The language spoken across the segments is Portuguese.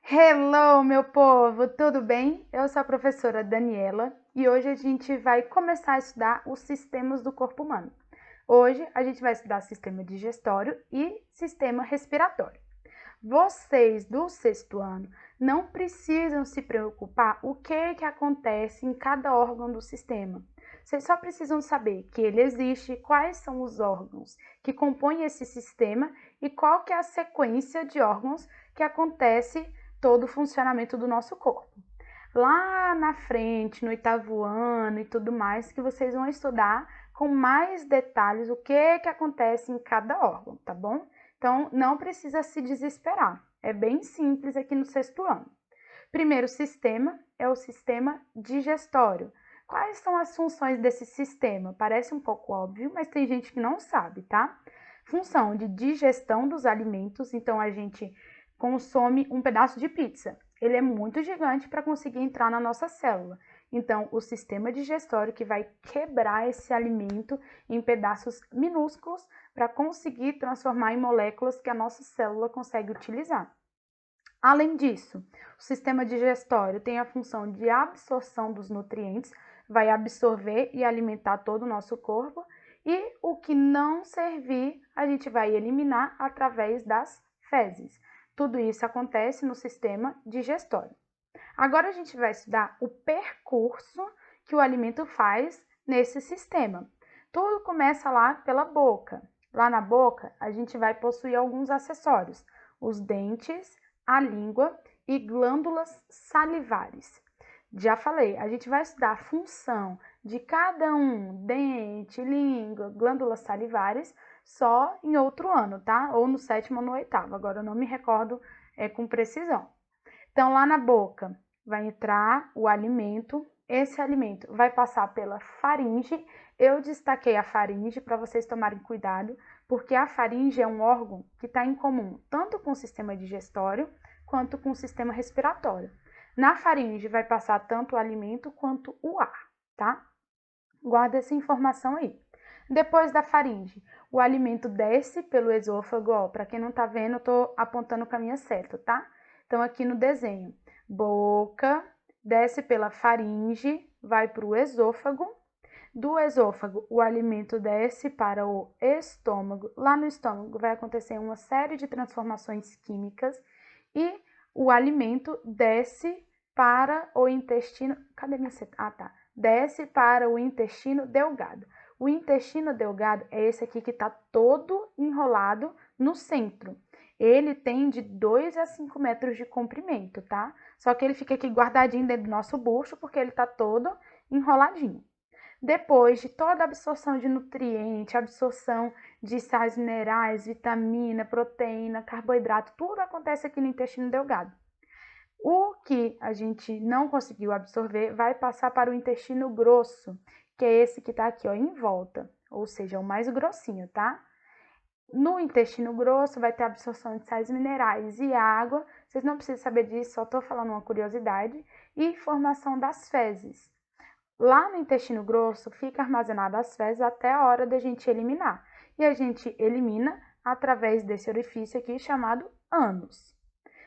Hello, meu povo, tudo bem? Eu sou a professora Daniela e hoje a gente vai começar a estudar os sistemas do corpo humano. Hoje a gente vai estudar sistema digestório e sistema respiratório. Vocês do sexto ano não precisam se preocupar o que acontece em cada órgão do sistema. Vocês só precisam saber que ele existe, quais são os órgãos que compõem esse sistema e qual que é a sequência de órgãos que acontece todo o funcionamento do nosso corpo. Lá na frente, no oitavo ano e tudo mais, que vocês vão estudar com mais detalhes o que acontece em cada órgão, tá bom? Então, não precisa se desesperar. É bem simples aqui no sexto ano. Primeiro sistema é o sistema digestório. Quais são as funções desse sistema? Parece um pouco óbvio, mas tem gente que não sabe, tá? Função de digestão dos alimentos, então a gente consome um pedaço de pizza. Ele é muito gigante para conseguir entrar na nossa célula. Então, o sistema digestório que vai quebrar esse alimento em pedaços minúsculos para conseguir transformar em moléculas que a nossa célula consegue utilizar. Além disso, o sistema digestório tem a função de absorção dos nutrientes, vai absorver e alimentar todo o nosso corpo, e o que não servir, a gente vai eliminar através das fezes. Tudo isso acontece no sistema digestório. Agora a gente vai estudar o percurso que o alimento faz nesse sistema. Tudo começa lá pela boca. Lá na boca, a gente vai possuir alguns acessórios: os dentes, a língua e glândulas salivares. Já falei, a gente vai estudar a função de cada um, dente, língua, glândulas salivares, só em outro ano, tá? Ou no sétimo ou no oitavo. Agora eu não me recordo com precisão. Então, lá na boca vai entrar o alimento. Esse alimento vai passar pela faringe. Eu destaquei a faringe para vocês tomarem cuidado, porque a faringe é um órgão que está em comum tanto com o sistema digestório quanto com o sistema respiratório. Na faringe vai passar tanto o alimento quanto o ar, tá? Guarda essa informação aí. Depois da faringe, o alimento desce pelo esôfago, ó, para quem não tá vendo, eu tô apontando o caminho certo, tá? Então, aqui no desenho, boca, desce pela faringe, vai para o esôfago. Do esôfago, o alimento desce para o estômago. Lá no estômago vai acontecer uma série de transformações químicas e o alimento desce para o intestino. Cadê minha seta? Ah, tá. Desce para o intestino delgado. O intestino delgado é esse aqui que está todo enrolado no centro. Ele tem de 2 a 5 metros de comprimento, tá? Só que ele fica aqui guardadinho dentro do nosso bucho porque ele está todo enroladinho. Depois de toda a absorção de nutriente, absorção de sais minerais, vitamina, proteína, carboidrato, tudo acontece aqui no intestino delgado. O que a gente não conseguiu absorver vai passar para o intestino grosso, que é esse que está aqui, ó, em volta, ou seja, o mais grossinho, tá? No intestino grosso vai ter absorção de sais minerais e água. Vocês não precisam saber disso, só estou falando uma curiosidade. E formação das fezes. Lá no intestino grosso fica armazenada as fezes até a hora da gente eliminar. E a gente elimina através desse orifício aqui chamado ânus.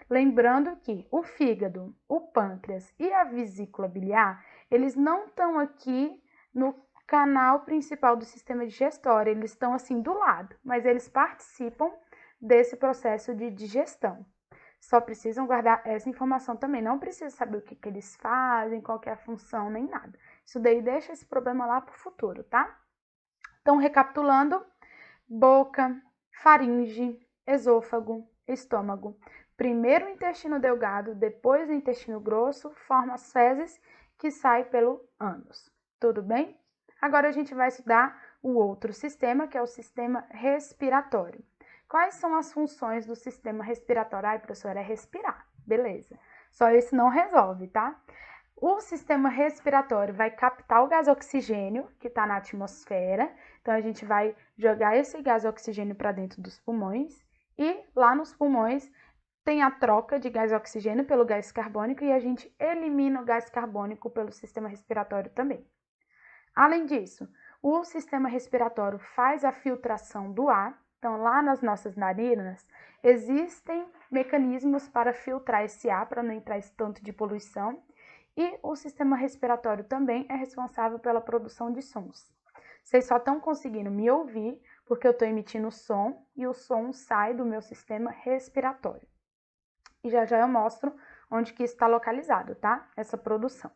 Lembrando que o fígado, o pâncreas e a vesícula biliar, eles não estão aqui no canal principal do sistema digestório, eles estão assim do lado, mas eles participam desse processo de digestão. Só precisam guardar essa informação também, não precisa saber o que eles fazem, qual é a função, nem nada. Isso daí deixa esse problema lá para o futuro, tá? Então, recapitulando: boca, faringe, esôfago, estômago. Primeiro o intestino delgado, depois o intestino grosso, forma as fezes que saem pelo ânus. Tudo bem? Agora a gente vai estudar o outro sistema, que é o sistema respiratório. Quais são as funções do sistema respiratório? Ai, professora, é respirar. Beleza. Só isso não resolve, tá? O sistema respiratório vai captar o gás oxigênio que está na atmosfera. Então, a gente vai jogar esse gás oxigênio para dentro dos pulmões. E lá nos pulmões tem a troca de gás oxigênio pelo gás carbônico e a gente elimina o gás carbônico pelo sistema respiratório também. Além disso, o sistema respiratório faz a filtração do ar. Então, lá nas nossas narinas, existem mecanismos para filtrar esse ar, para não entrar esse tanto de poluição. E o sistema respiratório também é responsável pela produção de sons. Vocês só estão conseguindo me ouvir porque eu estou emitindo som e o som sai do meu sistema respiratório. E já já eu mostro onde que está localizado, tá? Essa produção.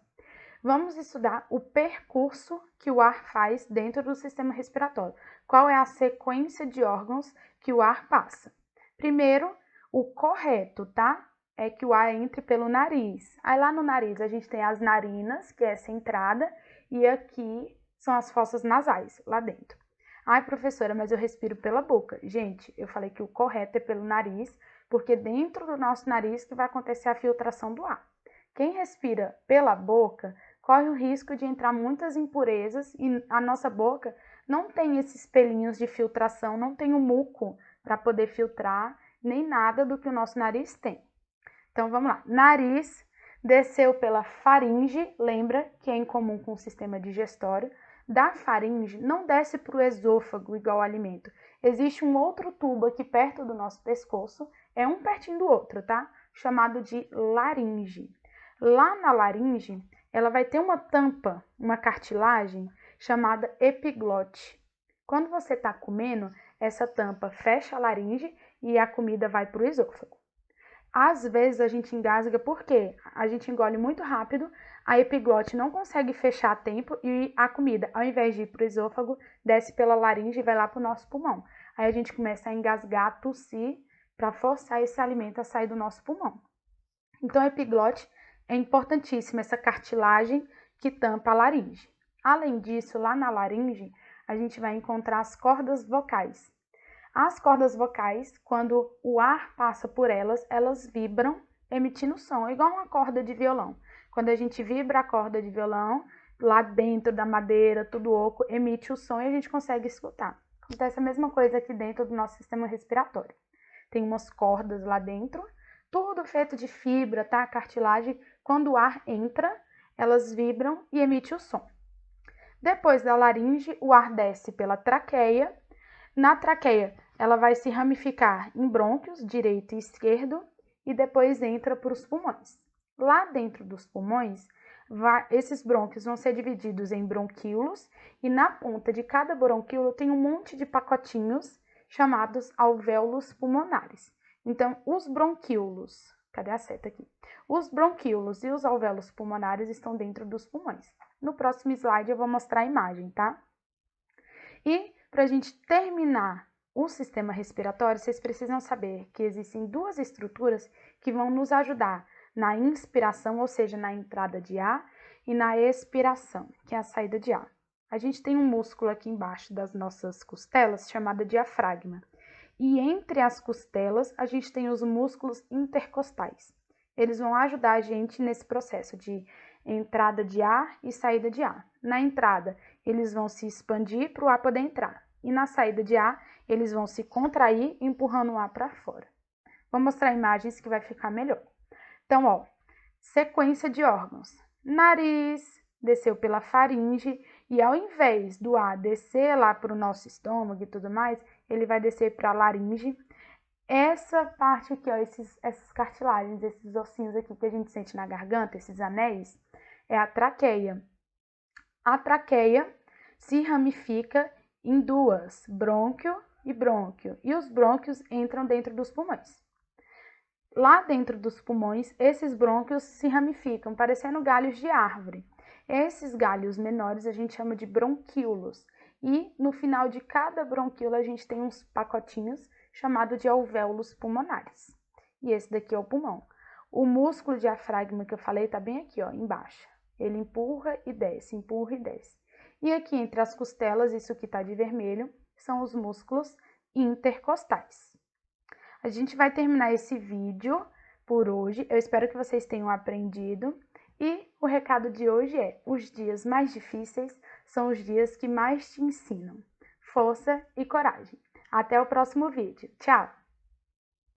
Vamos estudar o percurso que o ar faz dentro do sistema respiratório. Qual é a sequência de órgãos que o ar passa? Primeiro, o correto, tá? É que o ar entre pelo nariz. Aí lá no nariz a gente tem as narinas, que é essa entrada, e aqui são as fossas nasais, lá dentro. Ai, professora, mas eu respiro pela boca. Gente, eu falei que o correto é pelo nariz, porque dentro do nosso nariz que vai acontecer a filtração do ar. Quem respira pela boca corre o risco de entrar muitas impurezas e a nossa boca não tem esses pelinhos de filtração, não tem o muco para poder filtrar, nem nada do que o nosso nariz tem. Então, vamos lá. Nariz desceu pela faringe, lembra que é em comum com o sistema digestório. Da faringe não desce para o esôfago igual ao alimento. Existe um outro tubo aqui perto do nosso pescoço, é um pertinho do outro, tá? Chamado de laringe. Lá na laringe, ela vai ter uma tampa, uma cartilagem chamada epiglote. Quando você está comendo, essa tampa fecha a laringe e a comida vai para o esôfago. Às vezes a gente engasga porque a gente engole muito rápido, a epiglote não consegue fechar a tempo e a comida, ao invés de ir para o esôfago, desce pela laringe e vai lá para o nosso pulmão. Aí a gente começa a engasgar, a tossir, para forçar esse alimento a sair do nosso pulmão. Então, a epiglote é importantíssima, essa cartilagem que tampa a laringe. Além disso, lá na laringe, a gente vai encontrar as cordas vocais. As cordas vocais, quando o ar passa por elas, elas vibram emitindo som, é igual uma corda de violão. Quando a gente vibra a corda de violão, lá dentro da madeira, tudo oco, emite o som e a gente consegue escutar. Acontece a mesma coisa aqui dentro do nosso sistema respiratório. Tem umas cordas lá dentro, tudo feito de fibra, tá? Cartilagem. Quando o ar entra, elas vibram e emite o som. Depois da laringe, o ar desce pela traqueia. Na traqueia, ela vai se ramificar em brônquios, direito e esquerdo, e depois entra para os pulmões. Lá dentro dos pulmões, esses brônquios vão ser divididos em bronquíolos, e na ponta de cada bronquíolo tem um monte de pacotinhos chamados alvéolos pulmonares. Então, os bronquíolos, cadê a seta aqui? Os bronquíolos e os alvéolos pulmonares estão dentro dos pulmões. No próximo slide eu vou mostrar a imagem, tá? E para a gente terminar o sistema respiratório, vocês precisam saber que existem duas estruturas que vão nos ajudar na inspiração, ou seja, na entrada de ar, e na expiração, que é a saída de ar. A gente tem um músculo aqui embaixo das nossas costelas chamado diafragma. E entre as costelas, a gente tem os músculos intercostais. Eles vão ajudar a gente nesse processo de entrada de ar e saída de ar. Na entrada, eles vão se expandir para o ar poder entrar. E na saída de ar, eles vão se contrair, empurrando o ar para fora. Vou mostrar imagens que vai ficar melhor. Então, ó, sequência de órgãos. Nariz, desceu pela faringe, e ao invés do ar descer lá para o nosso estômago e tudo mais, ele vai descer para a laringe. Essa parte aqui, ó, essas cartilagens, esses ossinhos aqui que a gente sente na garganta, esses anéis, é a traqueia. A traqueia se ramifica em duas, brônquio e brônquio, e os brônquios entram dentro dos pulmões. Lá dentro dos pulmões, esses brônquios se ramificam, parecendo galhos de árvore. Esses galhos menores a gente chama de bronquíolos, e no final de cada bronquíolo a gente tem uns pacotinhos chamados de alvéolos pulmonares. E esse daqui é o pulmão. O músculo diafragma que eu falei está bem aqui, ó, embaixo. Ele empurra e desce, empurra e desce. E aqui entre as costelas, isso que está de vermelho, são os músculos intercostais. A gente vai terminar esse vídeo por hoje. Eu espero que vocês tenham aprendido. E o recado de hoje é: os dias mais difíceis são os dias que mais te ensinam. Força e coragem. Até o próximo vídeo. Tchau!